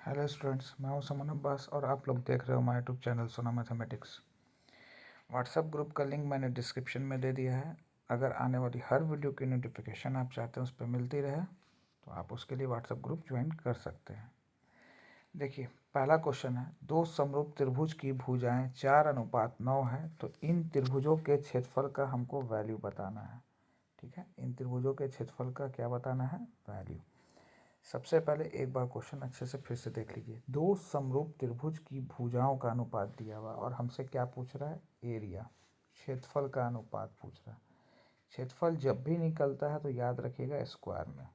Hello students, मैं हूं समन अब्बास और आप लोग देख रहे हो माय यूट्यूब चैनल सोना मैथमेटिक्स। व्हाट्सएप ग्रुप का लिंक मैंने डिस्क्रिप्शन में दे दिया है। अगर आने वाली हर वीडियो की नोटिफिकेशन आप चाहते हैं उस पर मिलती रहे तो आप उसके लिए व्हाट्सएप ग्रुप ज्वाइन कर सकते हैं। देखिए, पहला क्वेश्चन है, दो समरूप त्रिभुज की भुजाएं 4:9 है, तो इन त्रिभुजों के क्षेत्रफल का हमको वैल्यू बताना है। ठीक है, इन त्रिभुजों के क्षेत्रफल का क्या बताना है? वैल्यू। सबसे पहले एक बार क्वेश्चन अच्छे से फिर से देख लीजिए। दो समरूप त्रिभुज की भुजाओं का अनुपात दिया हुआ और हमसे क्या पूछ रहा है? एरिया, क्षेत्रफल का अनुपात पूछ रहा है। क्षेत्रफल जब भी निकलता है तो याद रखिएगा स्क्वायर में,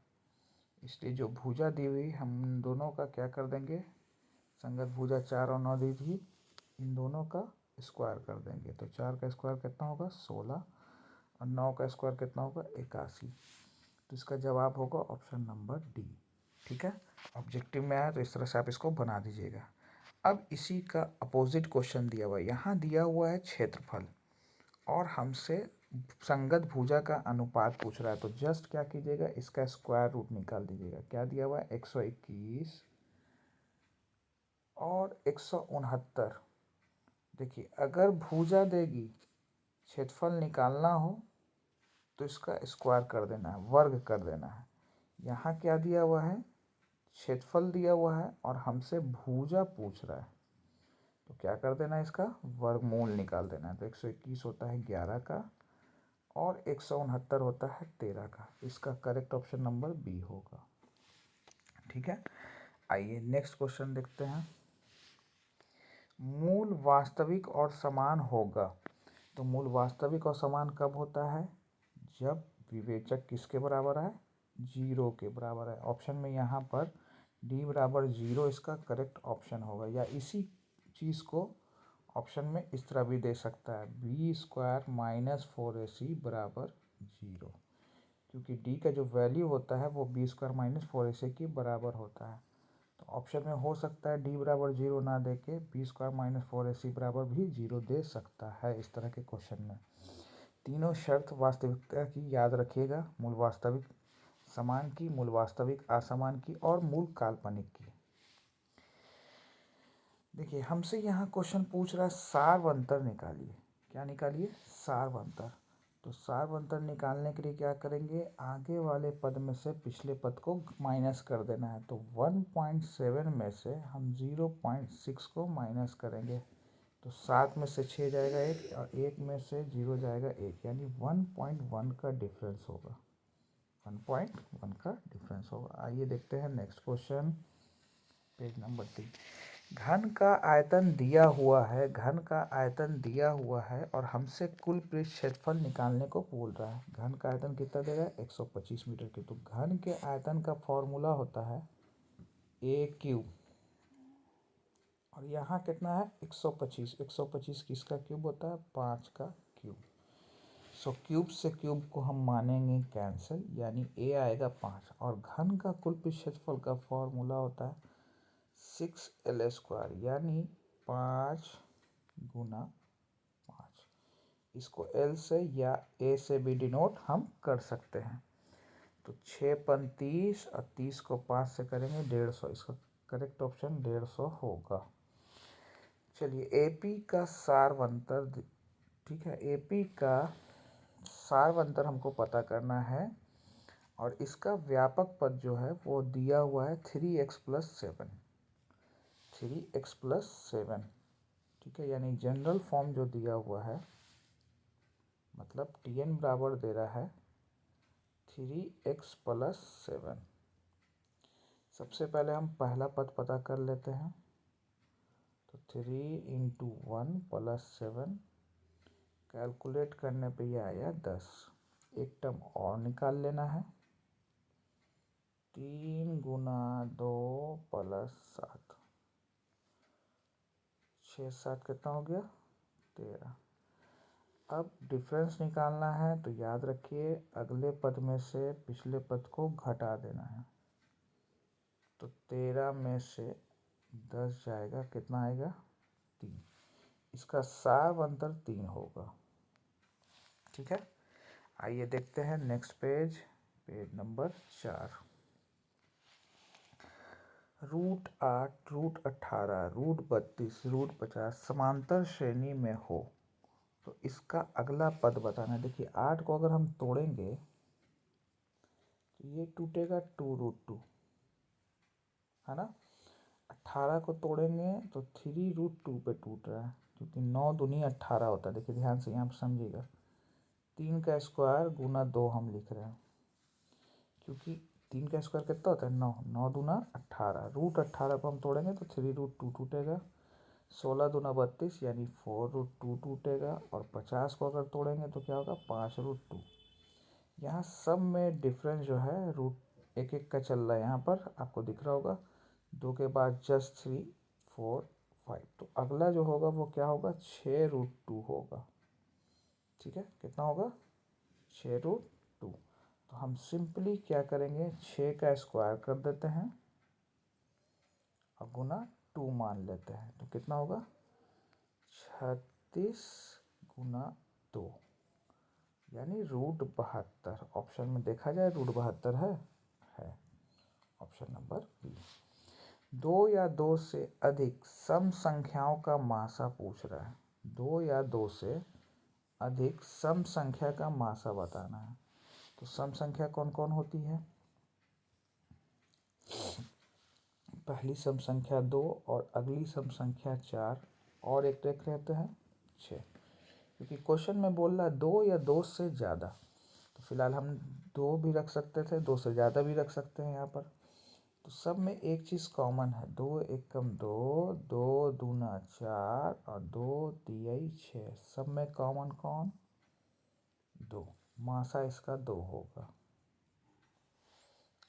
इसलिए जो भुजा दी हुई हम दोनों का क्या कर देंगे? संगत भुजा 4 और 9 दी थी, इन दोनों का स्क्वायर कर देंगे। तो 4 का स्क्वायर कितना होगा? 16, और 9 का स्क्वायर कितना होगा? 81। तो इसका जवाब होगा ऑप्शन नंबर डी। ठीक है, ऑब्जेक्टिव में आया तो इस तरह से आप इसको बना दीजिएगा। अब इसी का अपोजिट क्वेश्चन दिया हुआ है, यहाँ दिया हुआ है क्षेत्रफल और हमसे संगत भुजा का अनुपात पूछ रहा है। तो जस्ट क्या कीजिएगा, इसका स्क्वायर रूट निकाल दीजिएगा। क्या दिया हुआ है? 121 और 169। देखिए, अगर भुजा देगी, क्षेत्रफल निकालना हो तो इसका स्क्वायर कर देना है, वर्ग कर देना है। यहाँ क्या दिया हुआ है? क्षेत्रफल दिया हुआ है और हमसे भुजा पूछ रहा है, तो क्या कर देना है? इसका वर्गमूल निकाल देना है। तो 121 होता है 11 का और 169 होता है 13 का। इसका करेक्ट ऑप्शन नंबर बी होगा। ठीक है, आइए नेक्स्ट क्वेश्चन देखते हैं। मूल वास्तविक और समान होगा। तो मूल वास्तविक और समान कब होता है? जब विवेचक किसके बराबर है? 0 के बराबर है। ऑप्शन में यहाँ पर डी बराबर 0 इसका करेक्ट ऑप्शन होगा, या इसी चीज़ को ऑप्शन में इस तरह भी दे सकता है, बी स्क्वायर माइनस 4ac बराबर 0, क्योंकि डी का जो वैल्यू होता है वो बी स्क्वायर माइनस 4ac के बराबर होता है। तो ऑप्शन में हो सकता है डी बराबर 0 ना दे के बी स्क्वायर माइनस 4ac बराबर भी 0 दे सकता है इस तरह के क्वेश्चन में। तीनों शर्त वास्तविकता की याद रखिएगा, मूल वास्तविक समान की, मूल वास्तविक असमान की और मूल काल्पनिक की। देखिए, हमसे यहाँ क्वेश्चन पूछ रहा है सार्वंतर निकालिए। क्या निकालिए? सार्वंतर। तो सार्वंतर निकालने के लिए क्या करेंगे? आगे वाले पद में से पिछले पद को माइनस कर देना है। तो 1.7 में से हम 0.6 को माइनस करेंगे, तो 7 में से 6 जाएगा 1 और 1 में से 0 जाएगा 1, यानी 1.1 का डिफरेंस होगा। 1.1 का डिफरेंस होगा। आइए देखते हैं नेक्स्ट क्वेश्चन, पेज नंबर 3। घन का आयतन दिया हुआ है, घन का आयतन दिया हुआ है और हमसे कुल पृष्ठ क्षेत्रफल निकालने को बोल रहा है। घन का आयतन कितना दे रहा है? 125 मीटर की। तो घन के आयतन का फॉर्मूला होता है ए क्यूब, और यहाँ कितना है? 125। 125 किसका क्यूब होता है? 5 का क्यूब। सो क्यूब से क्यूब को हम मानेंगे कैंसिल, यानी ए आएगा 5, और घन का कुल पृष्ठ क्षेत्रफल का फॉर्मूला होता है 6l², यानी 5 गुना 5। इसको l से या a से भी डिनोट हम कर सकते हैं। तो 6×5 और 30 को 5 से करेंगे 150। इसका करेक्ट ऑप्शन 150 होगा। चलिए, एपी का सार्वंतर, ठीक है, एपी का सार्वंतर हमको पता करना है और इसका व्यापक पद जो है वो दिया हुआ है 3x+7। 3x+7, ठीक है, यानी जनरल फॉर्म जो दिया हुआ है, मतलब Tn बराबर दे रहा है 3x+7। सबसे पहले हम पहला पद पता कर लेते हैं। तो 3 × 1 + 7, कैलकुलेट करने पे ये आया 10। एक टर्म और निकाल लेना है, 3 × 2 + 7, 6 7 कितना हो गया? 13। अब डिफरेंस निकालना है, तो याद रखिए अगले पद में से पिछले पद को घटा देना है। तो 13 में से 10 जाएगा, कितना आएगा? 3। इसका सार्वंतर 3 होगा। ठीक है, आइए देखते हैं नेक्स्ट पेज, पेज नंबर 4। √8, √18, √32, √50 समांतर श्रेणी में हो तो इसका अगला पद बताना है। देखिए 8 को अगर हम तोड़ेंगे तो ये टूटेगा 2√2, है ना। 18 को तोड़ेंगे तो 3√2 पे टूट रहा है, क्योंकि 9 दूनी 18 होता है। देखिए ध्यान से यहाँ पर समझिएगा, 3 का स्क्वायर गुना 2 हम लिख रहे हैं, क्योंकि 3 का स्क्वायर कितना होता है 9, 9 दूना 18, √18 को हम तोड़ेंगे तो 3√2 टूटेगा, 16 दूना 32 यानी 4√2 टूटेगा, और 50 को अगर तोड़ेंगे तो क्या होगा 5√2। यहाँ सब में डिफरेंस जो है रूट एक एक का चल रहा है, यहाँ पर आपको दिख रहा होगा, 2 के बाद जस्ट 3, 4, 5, तो अगला जो होगा वो क्या होगा 6√2 होगा। ठीक है, कितना होगा 6√2। तो हम सिंपली क्या करेंगे, 6 का स्क्वायर कर देते हैं और गुना 2 मान लेते हैं, तो कितना होगा 36 गुना 2 यानी √72। ऑप्शन में देखा जाए √72 है ऑप्शन नंबर बी। 2 या 2 से अधिक सम संख्याओं का मासा पूछ रहा है। 2 या 2 से अधिक सम संख्या का मासा बताना है। तो सम संख्या कौन कौन होती है, पहली सम संख्या 2 और अगली सम संख्या 4 और एक रहते हैं 6, क्योंकि क्वेश्चन में बोल रहा है 2 या 2 से ज़्यादा, तो फिलहाल हम 2 भी रख सकते थे, 2 से ज़्यादा भी रख सकते हैं यहाँ पर। तो सब में एक चीज़ कॉमन है, 2 एकम 2, 2 दूना 4 और 2 तिहाई 6, सब में कॉमन कौन 2, मासा इसका 2 होगा।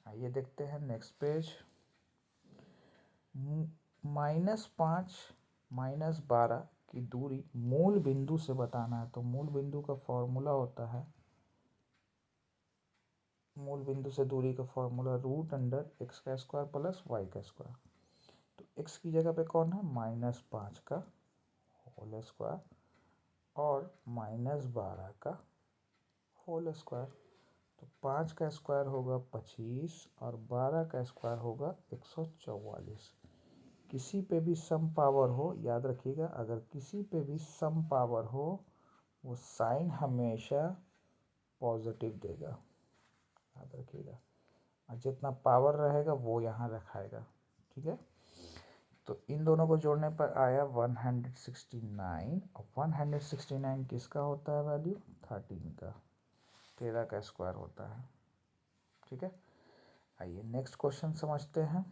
आइए देखते हैं नेक्स्ट पेज। -5 -12 की दूरी मूल बिंदु से बताना है। तो मूल बिंदु का फॉर्मूला होता है, मूल बिंदु से दूरी का फॉर्मूला √x का स्क्वायर प्लस y का स्क्वायर। तो x की जगह पे कौन है -5 का होल स्क्वायर और -12 का होल स्क्वायर। तो 5 का स्क्वायर होगा 25 और 12 का स्क्वायर होगा 144। किसी पे भी सम पावर हो, याद रखिएगा, अगर किसी पे भी सम पावर हो वो साइन हमेशा पॉजिटिव देगा, याद रखिएगा, और जितना पावर रहेगा वो यहाँ रखाएगा। ठीक है, तो इन दोनों को जोड़ने पर आया 169, और 169 किसका होता है वैल्यू 13 का, 13 का स्क्वायर होता है। ठीक है, आइए नेक्स्ट क्वेश्चन समझते हैं।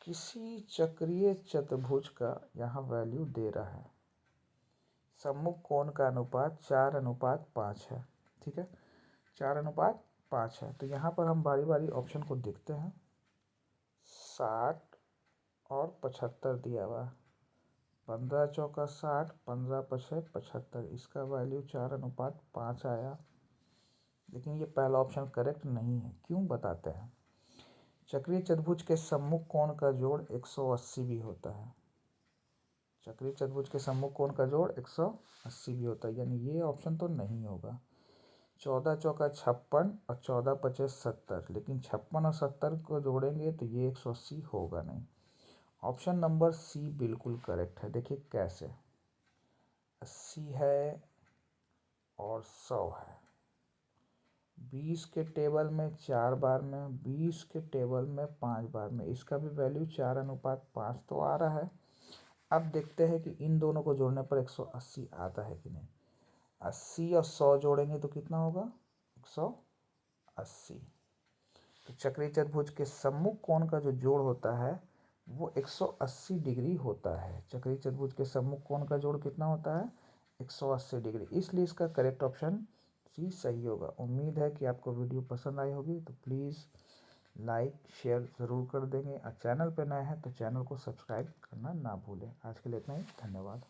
किसी चक्रीय चतुर्भुज का यहाँ वैल्यू दे रहा है, सम्मुख कोण का अनुपात 4:5 है। ठीक है, 4:5 है। तो यहाँ पर हम बारी बारी ऑप्शन को देखते हैं। 60 और 75 दिया हुआ है, 15 चौका 60, 15 पछे 75, इसका वैल्यू 4:5 आया। लेकिन ये पहला ऑप्शन करेक्ट नहीं है, क्यों बताते हैं। चक्रीय चतुर्भुज के सम्मुख कोण का जोड़ 180 भी होता है, चक्रीय चतुर्भुज के सम्मुख कोण का जोड़ 180 भी होता है, यानी ये ऑप्शन तो नहीं होगा। 14 चौका 56 और 14 पचे 70, लेकिन 56 और 70 को जोड़ेंगे तो ये 180 होगा नहीं। ऑप्शन नंबर सी बिल्कुल करेक्ट है। देखिए कैसे, 80 है और 100 है, 20 के टेबल में 4 बार में, 20 के टेबल में 5 बार में, इसका भी वैल्यू 4:5 तो आ रहा है। अब देखते हैं कि इन दोनों को जोड़ने पर 180 आता है कि नहीं। 80 और 100 जोड़ेंगे तो कितना होगा 180। तो चक्रीय चतुर्भुज के सम्मुख कोण का जो जोड़ होता है वो 180 डिग्री होता है। चक्रीय चतुर्भुज के सम्मुख कोण का जोड़ कितना होता है 180 डिग्री, इसलिए इसका करेक्ट ऑप्शन सी सही होगा। उम्मीद है कि आपको वीडियो पसंद आई होगी, तो प्लीज़ लाइक शेयर ज़रूर कर देंगे, और चैनल पर नए हैं तो चैनल को सब्सक्राइब करना ना भूलें। आज के लिए इतना ही, धन्यवाद।